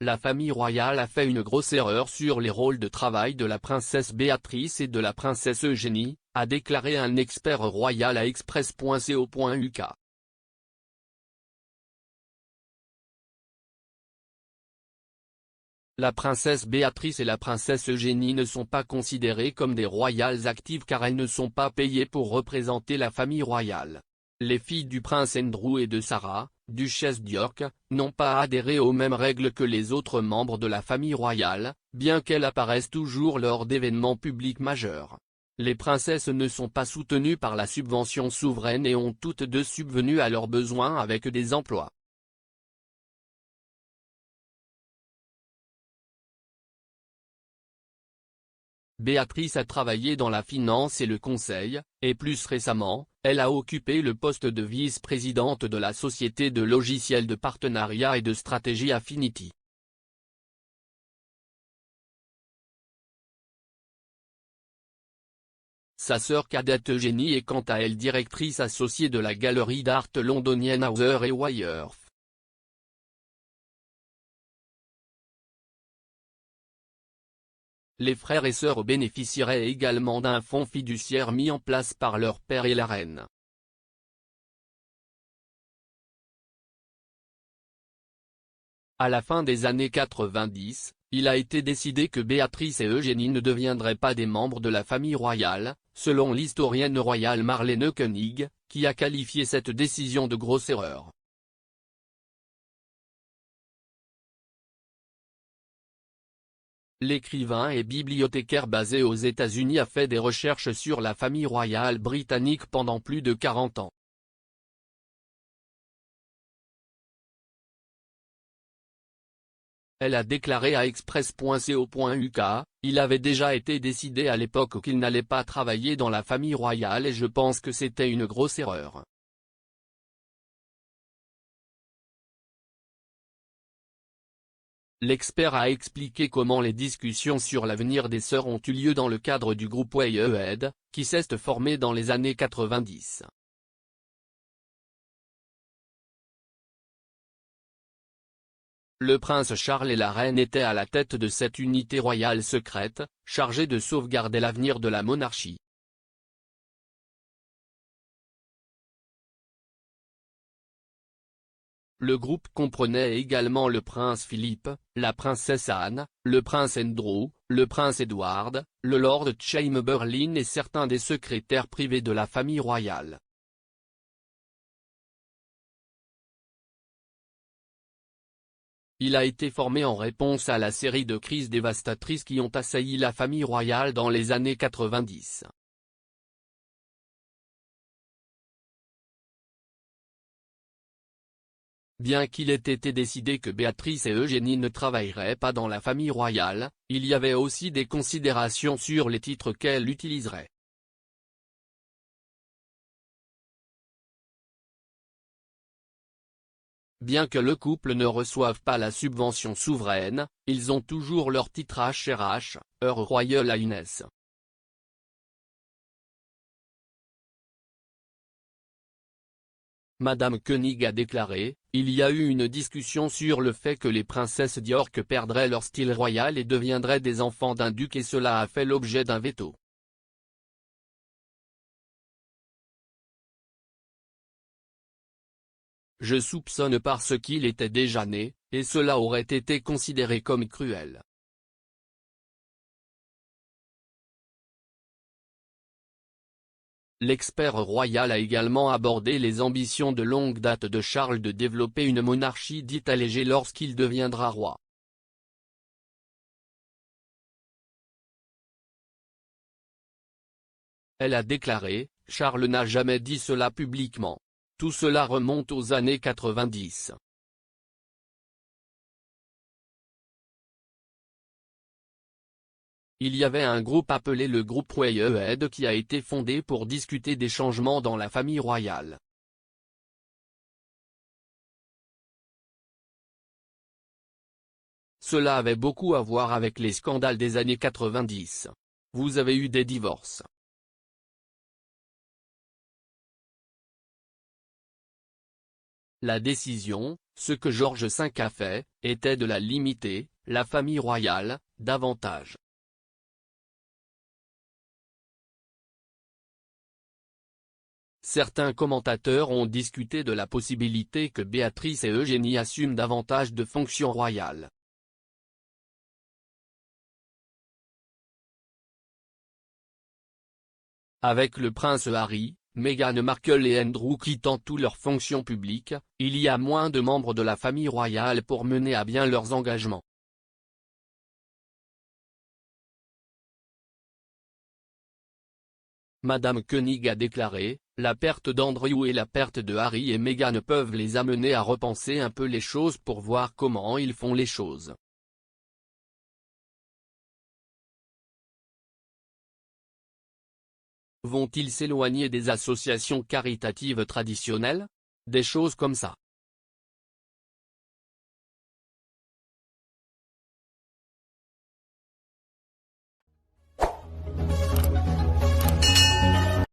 La famille royale a fait une grosse erreur sur les rôles de travail de la princesse Béatrice et de la princesse Eugénie, a déclaré un expert royal à Express.co.uk. La princesse Béatrice et la princesse Eugénie ne sont pas considérées comme des royales actives car elles ne sont pas payées pour représenter la famille royale. Les filles du prince Andrew et de Sarah, duchesse d'York, n'ont pas adhéré aux mêmes règles que les autres membres de la famille royale, bien qu'elles apparaissent toujours lors d'événements publics majeurs. Les princesses ne sont pas soutenues par la subvention souveraine et ont toutes deux subvenu à leurs besoins avec des emplois. Béatrice a travaillé dans la finance et le conseil, et plus récemment, elle a occupé le poste de vice-présidente de la société de logiciels de partenariat et de stratégie Affinity. Sa sœur cadette Eugénie est quant à elle directrice associée de la galerie d'art londonienne Hauser & Wirth. Les frères et sœurs bénéficieraient également d'un fonds fiduciaire mis en place par leur père et la reine. À la fin des années 90, il a été décidé que Béatrice et Eugénie ne deviendraient pas des membres de la famille royale, selon l'historienne royale Marlene Koenig, qui a qualifié cette décision de grosse erreur. L'écrivain et bibliothécaire basé aux États-Unis a fait des recherches sur la famille royale britannique pendant plus de 40 ans. Elle a déclaré à Express.co.uk, « Il avait déjà été décidé à l'époque qu'il n'allait pas travailler dans la famille royale et je pense que c'était une grosse erreur. » L'expert a expliqué comment les discussions sur l'avenir des sœurs ont eu lieu dans le cadre du groupe Way-Ahead, qui s'est formé dans les années 90. Le prince Charles et la reine étaient à la tête de cette unité royale secrète, chargée de sauvegarder l'avenir de la monarchie. Le groupe comprenait également le prince Philippe, la princesse Anne, le prince Andrew, le prince Edward, le lord Chamberlain et certains des secrétaires privés de la famille royale. Il a été formé en réponse à la série de crises dévastatrices qui ont assailli la famille royale dans les années 90. Bien qu'il ait été décidé que Béatrice et Eugénie ne travailleraient pas dans la famille royale, il y avait aussi des considérations sur les titres qu'elle utiliserait. Bien que le couple ne reçoive pas la subvention souveraine, ils ont toujours leur titre HRH, Her Royal Highness. Madame Koenig a déclaré, « Il y a eu une discussion sur le fait que les princesses d'York perdraient leur style royal et deviendraient des enfants d'un duc et cela a fait l'objet d'un veto. Je soupçonne parce qu'il était déjà né, et cela aurait été considéré comme cruel. » L'expert royal a également abordé les ambitions de longue date de Charles de développer une monarchie dite allégée lorsqu'il deviendra roi. Elle a déclaré, « Charles n'a jamais dit cela publiquement. Tout cela remonte aux années 90. Il y avait un groupe appelé le groupe Way-Ahead qui a été fondé pour discuter des changements dans la famille royale. Cela avait beaucoup à voir avec les scandales des années 90. Vous avez eu des divorces. La décision, Ce que George V a fait, était de la limiter, la famille royale, davantage. Certains commentateurs ont discuté de la possibilité que Béatrice et Eugénie assument davantage de fonctions royales. Avec le prince Harry, Meghan Markle et Andrew quittant toutes leurs fonctions publiques, il y a moins de membres de la famille royale pour mener à bien leurs engagements. Madame Koenig a déclaré, la perte d'Andrew et la perte de Harry et Meghan peuvent les amener à repenser un peu les choses pour voir comment ils font les choses. Vont-ils s'éloigner des associations caritatives traditionnelles? Des choses comme ça.